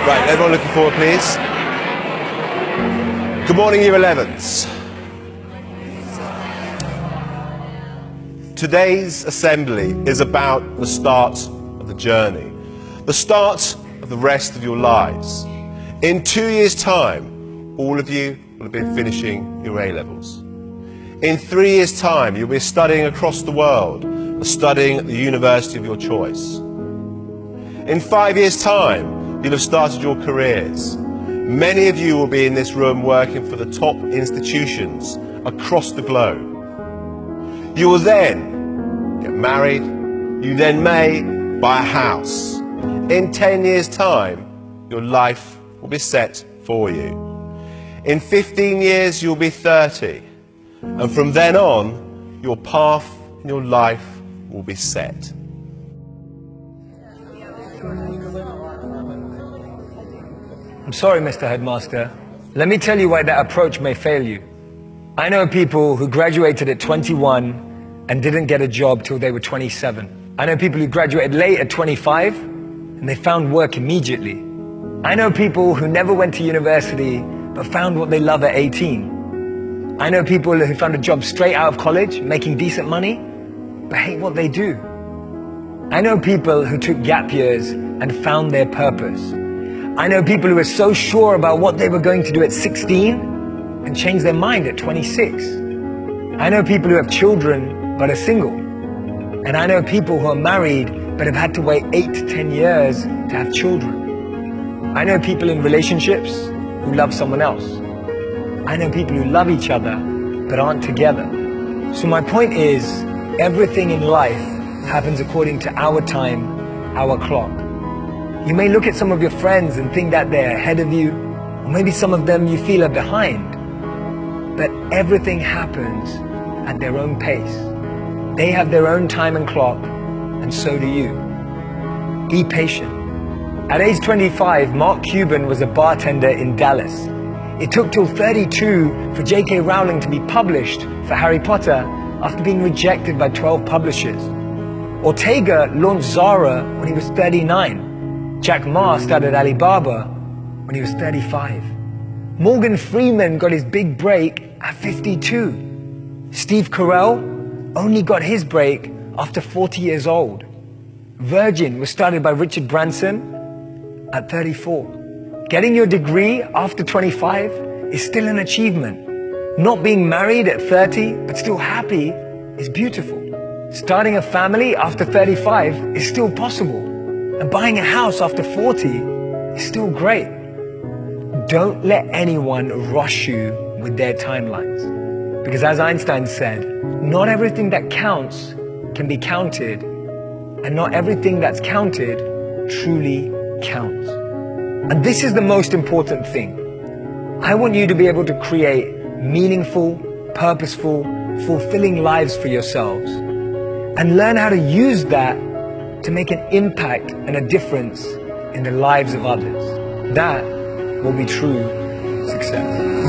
Right, everyone looking forward, please. Good morning, Year 11s. Today's assembly is about the start of the journey, the start of the rest of your lives. In 2 years' time, all of you will have been finishing your A-levels. In 3 years' time, you'll be studying across the world, studying at the university of your choice. In 5 years' time, you'll have started your careers. Many of you will be in this room working for the top institutions across the globe. You will then get married. You then may buy a house. In 10 years' time, your life will be set for you. In 15 years, you'll be 30. And from then on, your path in your life will be set. I'm sorry, Mr. Headmaster. Let me tell you why that approach may fail you. I know people who graduated at 21 and didn't get a job till they were 27. I know people who graduated late at 25 and they found work immediately. I know people who never went to university but found what they love at 18. I know people who found a job straight out of college, making decent money, but hate what they do. I know people who took gap years and found their purpose. I know people who were so sure about what they were going to do at 16 and changed their mind at 26. I know people who have children but are single. And I know people who are married but have had to wait 8 to 10 years to have children. I know people in relationships who love someone else. I know people who love each other but aren't together. So my point is, everything in life happens according to our time, our clock. You may look at some of your friends and think that they're ahead of you, or maybe some of them you feel are behind. But everything happens at their own pace. They have their own time and clock, and so do you. Be patient. At age 25, Mark Cuban was a bartender in Dallas. It took till 32 for J.K. Rowling to be published for Harry Potter after being rejected by 12 publishers. Ortega launched Zara when he was 39. Jack Ma started Alibaba when he was 35. Morgan Freeman got his big break at 52. Steve Carell only got his break after 40 years old. Virgin was started by Richard Branson at 34. Getting your degree after 25 is still an achievement. Not being married at 30 but still happy is beautiful. Starting a family after 35 is still possible. And buying a house after 40 is still great. Don't let anyone rush you with their timelines. Because as Einstein said, not everything that counts can be counted, and not everything that's counted truly counts. And this is the most important thing. I want you to be able to create meaningful, purposeful, fulfilling lives for yourselves, and learn how to use that to make an impact and a difference in the lives of others. That will be true success.